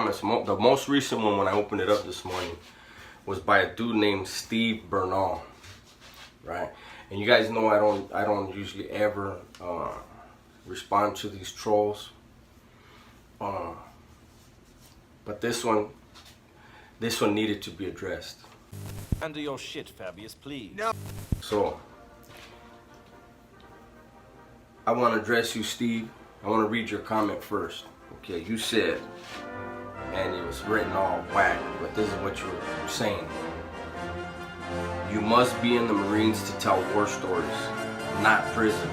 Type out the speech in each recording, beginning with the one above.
comments. The most recent one when I opened it up this morning was by a dude named Steve Bernal, right? And you guys know I don't usually ever respond to these trolls, but this one needed to be addressed. Handle your shit, Fabius, please. No. So I want to address you, Steve. I want to read your comment first. Okay, you said, and it was written all whack, but this is what you were saying. You must be in the Marines to tell war stories, not prison.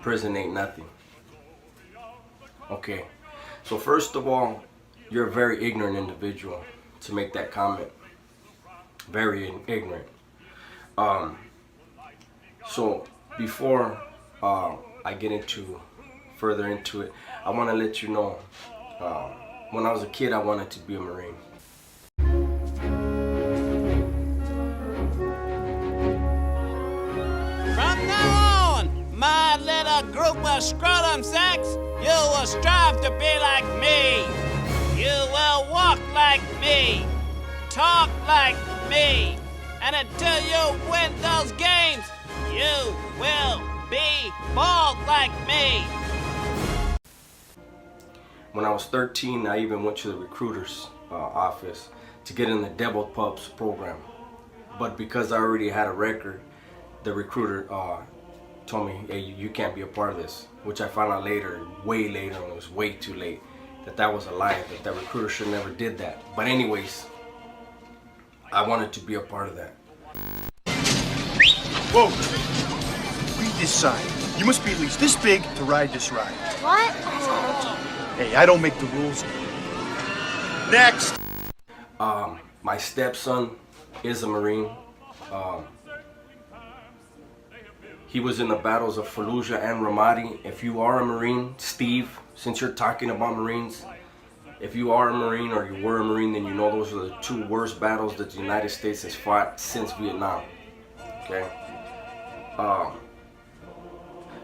Prison ain't nothing. Okay, so first of all, you're a very ignorant individual to make that comment. Very ignorant. So before I get further into it, I want to let you know, when I was a kid, I wanted to be a Marine. From now on, my little group of scrotum sacks, you will strive to be like me. You will walk like me, talk like me, and until you win those games, you will be bald like me. When I was 13, I even went to the recruiter's office to get in the Devil Pups program. But because I already had a record, the recruiter told me, hey, you can't be a part of this. Which I found out later, way later, when it was way too late, that was a lie, that recruiter should never did that. But anyways, I wanted to be a part of that. Whoa! Read this sign. You must be at least this big to ride this ride. What? Hey, I don't make the rules. Next! My stepson is a Marine. He was in the battles of Fallujah and Ramadi. If you are a Marine, Steve, since you're talking about Marines, if you are a Marine or you were a Marine, then you know those are the two worst battles that the United States has fought since Vietnam. Okay?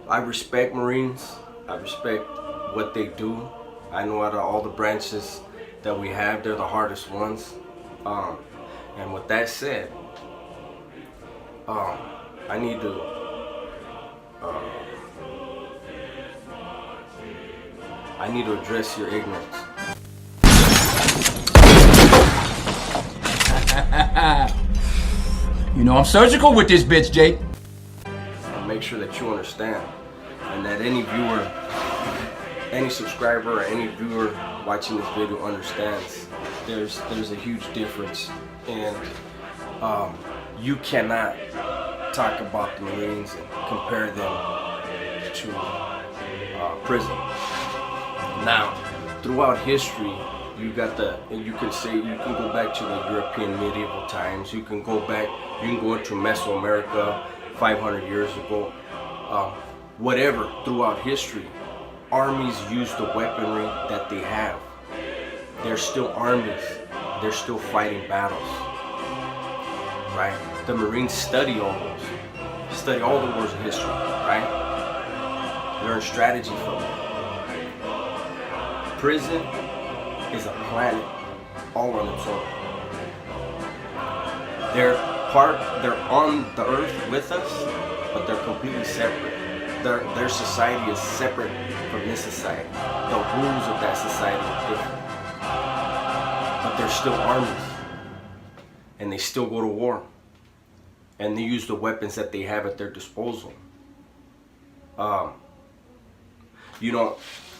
I respect Marines. I respect what they do. I know out of all the branches that we have, they're the hardest ones. And with that said, I need to address your ignorance. You know I'm surgical with this bitch, Jake. Make sure that you understand, and that any viewer, any subscriber, or any viewer watching this video understands there's a huge difference, and you cannot talk about the Marines and compare them to prison. Now, throughout history, you can go back to the European medieval times. You can go into Mesoamerica 500 years ago. Whatever, throughout history, armies use the weaponry that they have. They're still armies. They're still fighting battles. Right? The Marines study all the wars of history, right? Learn strategy from it. Prison is a planet all on its own. They're on the earth with us, but they're completely separate. Their society is separate from this society. The rules of that society are different. But they're still armies. And they still go to war. And they use the weapons that they have at their disposal.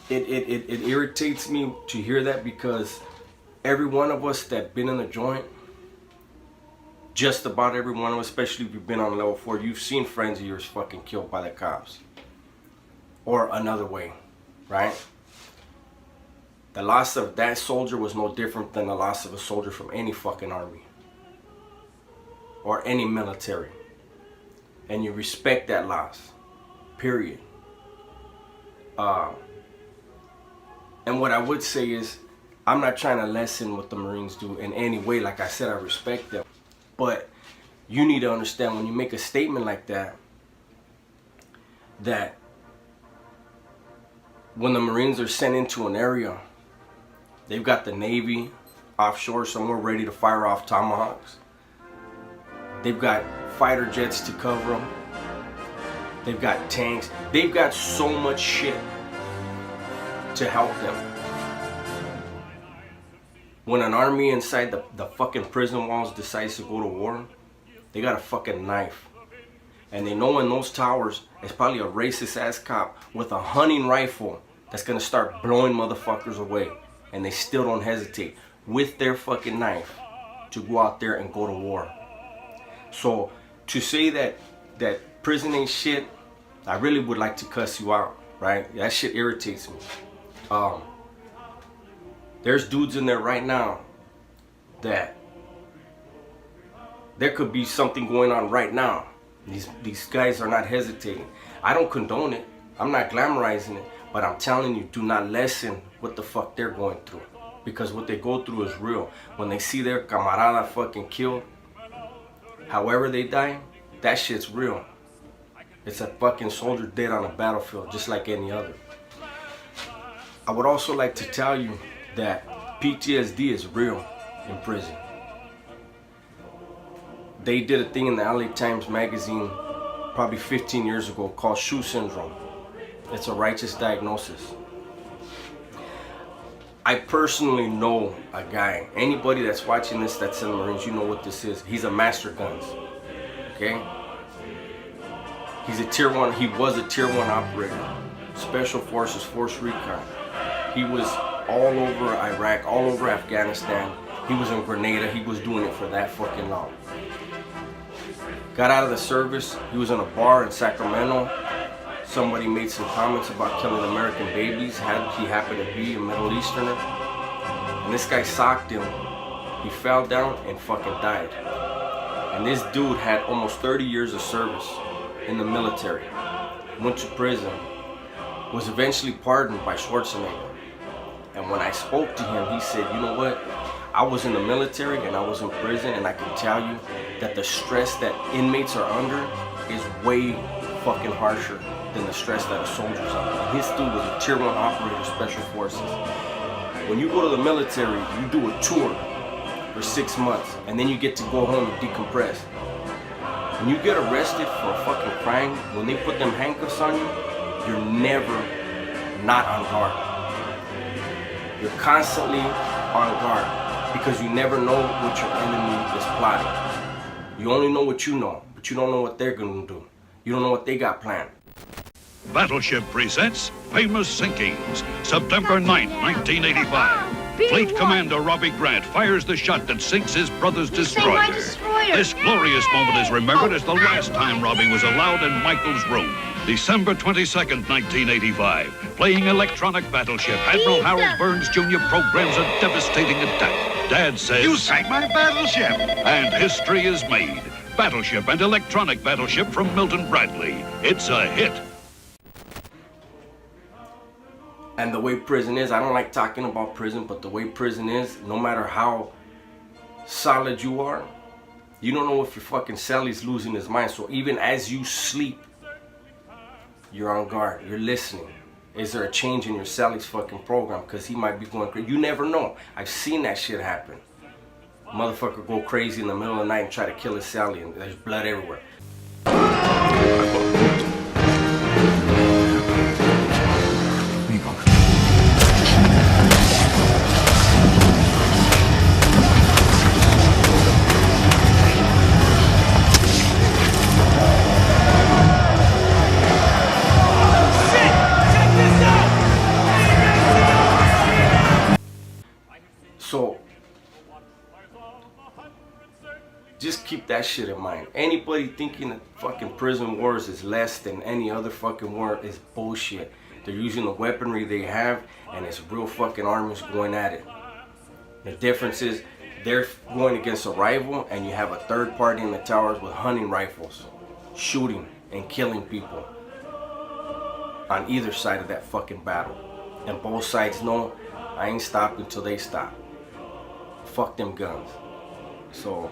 It irritates me to hear that, because every one of us that been in the joint, just about every one of us, especially if you've been on level 4, you've seen friends of yours fucking killed by the cops. Or another way, right? The loss of that soldier was no different than the loss of a soldier from any fucking army. Or any military. And you respect that loss. Period. And what I would say is, I'm not trying to lessen what the Marines do in any way. Like I said, I respect them. But you need to understand, when you make a statement like that, that when the Marines are sent into an area They've got the Navy offshore somewhere ready to fire off Tomahawks. They've got fighter jets to cover them. They've got tanks. They've got so much shit to help them. When an army inside the fucking prison walls decides to go to war, they got a fucking knife. And they know in those towers, it's probably a racist ass cop with a hunting rifle that's gonna start blowing motherfuckers away. And they still don't hesitate with their fucking knife to go out there and go to war. So to say that prison ain't shit, I really would like to cuss you out, right? That shit irritates me. There's dudes in there right now that there could be something going on right now. These guys are not hesitating. I don't condone it. I'm not glamorizing it, but I'm telling you, do not lessen what the fuck they're going through, because what they go through is real. When they see their camarada fucking killed, however they die, that shit's real. It's a fucking soldier dead on a battlefield, just like any other. I would also like to tell you that PTSD is real in prison. They did a thing in the LA Times magazine probably 15 years ago called shoe syndrome. It's a righteous diagnosis. I personally know a guy, anybody that's watching this that's in the Marines, you know what this is. He's a master guns, okay? He's a tier 1, he was a tier 1 operator, Special Forces, Force Recon. He was all over Iraq, all over Afghanistan. He was in Grenada, he was doing it for that fucking long. Got out of the service, he was in a bar in Sacramento. Somebody made some comments about killing American babies. He happened to be a Middle Easterner. And this guy socked him. He fell down and fucking died. And this dude had almost 30 years of service in the military. Went to prison. Was eventually pardoned by Schwarzenegger. And when I spoke to him, he said, you know what? I was in the military and I was in prison, and I can tell you that the stress that inmates are under is way fucking harsher than the stress that a soldier's under. And his dude was a tier 1 operator, Special Forces. When you go to the military, you do a tour for 6 months, and then you get to go home and decompress. When you get arrested for a fucking crime, when they put them handcuffs on you, you're never not on guard. You're constantly on guard, because you never know what your enemy is plotting. You only know what you know, but you don't know what they're gonna do. You don't know what they got planned. Battleship presents Famous Sinkings, September 9, 1985. Fleet Commander Robbie Grant fires the shot that sinks his brother's destroyer. This glorious moment is remembered as the last time Robbie was allowed in Michael's room. December 22nd, 1985. Playing electronic battleship, Admiral Harold Burns Jr. programs a devastating attack. Dad says, You sank my battleship! And history is made. Battleship and electronic battleship from Milton Bradley. It's a hit. And the way prison is, I don't like talking about prison, but the way prison is, no matter how solid you are, you don't know if your fucking cellie's losing his mind. So even as you sleep, you're on guard, you're listening. Is there a change in your cellie's fucking program? Because he might be going crazy. You never know. I've seen that shit happen. Motherfucker go crazy in the middle of the night and try to kill his cellie, and there's blood everywhere. So, just keep that shit in mind. Anybody thinking that fucking prison wars is less than any other fucking war is bullshit. They're using the weaponry they have, and it's real fucking armies going at it. The difference is they're going against a rival, and you have a third party in the towers with hunting rifles, shooting and killing people on either side of that fucking battle. And both sides know, I ain't stopping until they stop. Fuck them guns. So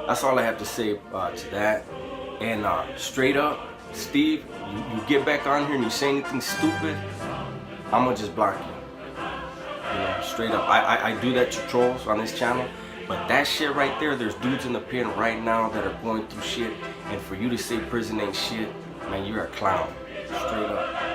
that's all I have to say to that. And straight up, Steve, you get back on here and you say anything stupid, I'm gonna just block you. straight up. I do that to trolls on this channel, but that shit right there, there's dudes in the pen right now that are going through shit, and for you to say prison ain't shit, man, you're a clown. Straight up.